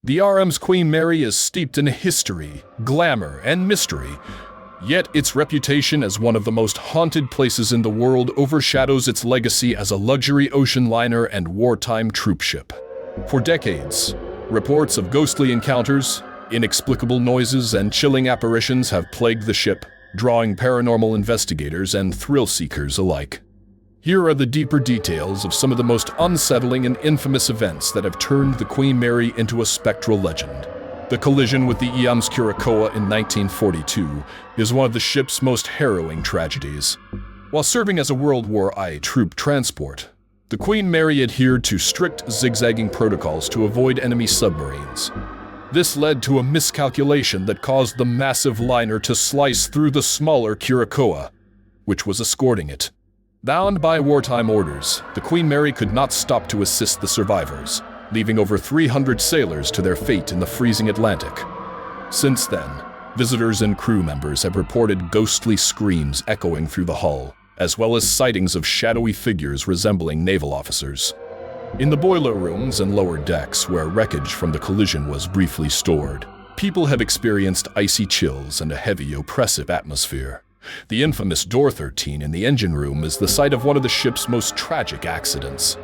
The RMS Queen Mary is steeped in history, glamour, and mystery, yet its reputation as one of the most haunted places in the world overshadows its legacy as a luxury ocean liner and wartime troopship. For decades, reports of ghostly encounters, inexplicable noises, and chilling apparitions have plagued the ship, drawing paranormal investigators and thrill-seekers alike. Here are the deeper details of some of the most unsettling and infamous events that have turned the Queen Mary into a spectral legend. The collision with the HMS Curacoa in 1942 is one of the ship's most harrowing tragedies. While serving as a World War I troop transport, the Queen Mary adhered to strict zigzagging protocols to avoid enemy submarines. This led to a miscalculation that caused the massive liner to slice through the smaller Curacoa, which was escorting it. Bound by wartime orders, the Queen Mary could not stop to assist the survivors, leaving over 300 sailors to their fate in the freezing Atlantic. Since then, visitors and crew members have reported ghostly screams echoing through the hull, as well as sightings of shadowy figures resembling naval officers. In the boiler rooms and lower decks, where wreckage from the collision was briefly stored, people have experienced icy chills and a heavy, oppressive atmosphere. The infamous Door 13 in the engine room is the site of one of the ship's most tragic accidents.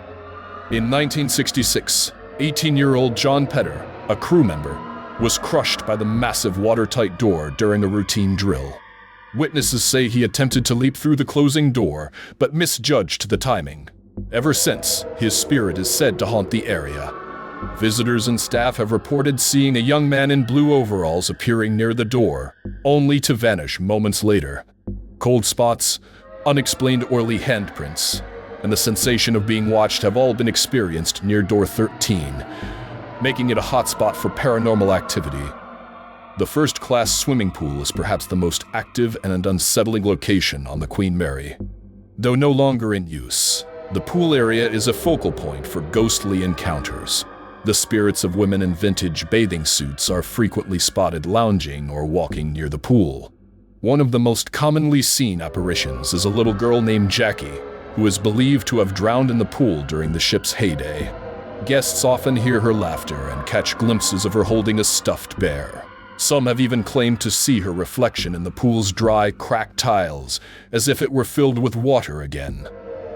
In 1966, 18-year-old John Petter, a crew member, was crushed by the massive watertight door during a routine drill. Witnesses say he attempted to leap through the closing door, but misjudged the timing. Ever since, his spirit is said to haunt the area. Visitors and staff have reported seeing a young man in blue overalls appearing near the door, only to vanish moments later. Cold spots, unexplained oily handprints, and the sensation of being watched have all been experienced near Door 13, making it a hotspot for paranormal activity. The first-class swimming pool is perhaps the most active and unsettling location on the Queen Mary. Though no longer in use, the pool area is a focal point for ghostly encounters. The spirits of women in vintage bathing suits are frequently spotted lounging or walking near the pool. One of the most commonly seen apparitions is a little girl named Jackie, who is believed to have drowned in the pool during the ship's heyday. Guests often hear her laughter and catch glimpses of her holding a stuffed bear. Some have even claimed to see her reflection in the pool's dry, cracked tiles, as if it were filled with water again.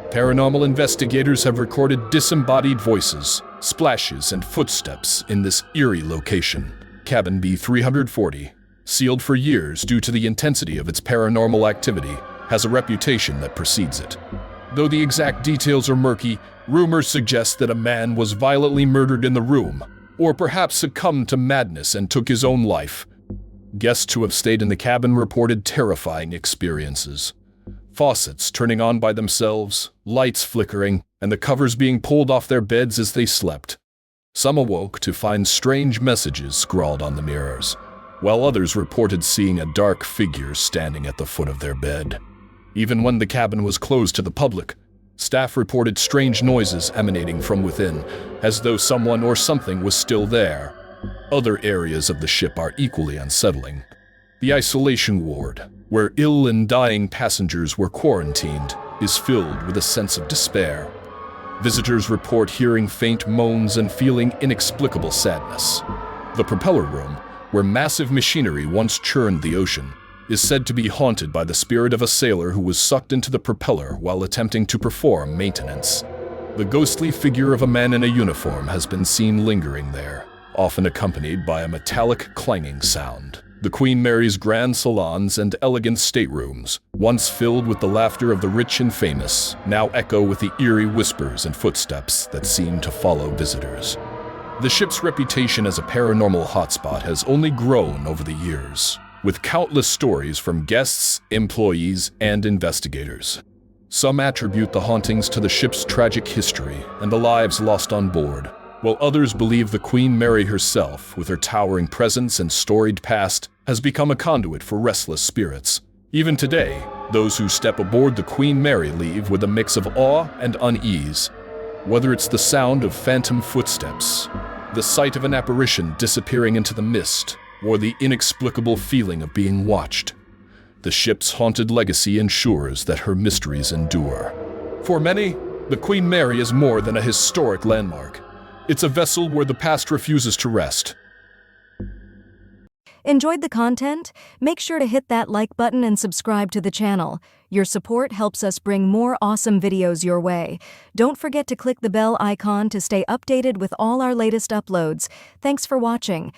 Paranormal investigators have recorded disembodied voices, splashes, and footsteps in this eerie location. Cabin B340, sealed for years due to the intensity of its paranormal activity, has a reputation that precedes it. Though the exact details are murky, rumors suggest that a man was violently murdered in the room, or perhaps succumbed to madness and took his own life. Guests who have stayed in the cabin reported terrifying experiences. Faucets turning on by themselves, lights flickering, and the covers being pulled off their beds as they slept. Some awoke to find strange messages scrawled on the mirrors, while others reported seeing a dark figure standing at the foot of their bed. Even when the cabin was closed to the public, staff reported strange noises emanating from within, as though someone or something was still there. Other areas of the ship are equally unsettling. The isolation ward, where ill and dying passengers were quarantined, is filled with a sense of despair. Visitors report hearing faint moans and feeling inexplicable sadness. The propeller room, where massive machinery once churned the ocean, is said to be haunted by the spirit of a sailor who was sucked into the propeller while attempting to perform maintenance. The ghostly figure of a man in a uniform has been seen lingering there, often accompanied by a metallic clanging sound. The Queen Mary's grand salons and elegant staterooms, once filled with the laughter of the rich and famous, now echo with the eerie whispers and footsteps that seem to follow visitors. The ship's reputation as a paranormal hotspot has only grown over the years, with countless stories from guests, employees, and investigators. Some attribute the hauntings to the ship's tragic history and the lives lost on board, while others believe the Queen Mary herself, with her towering presence and storied past, has become a conduit for restless spirits. Even today, those who step aboard the Queen Mary leave with a mix of awe and unease. Whether it's the sound of phantom footsteps, the sight of an apparition disappearing into the mist, or the inexplicable feeling of being watched, the ship's haunted legacy ensures that her mysteries endure. For many, the Queen Mary is more than a historic landmark. It's a vessel where the past refuses to rest. Enjoyed the content? Make sure to hit that like button and subscribe to the channel. Your support helps us bring more awesome videos your way. Don't forget to click the bell icon to stay updated with all our latest uploads. Thanks for watching.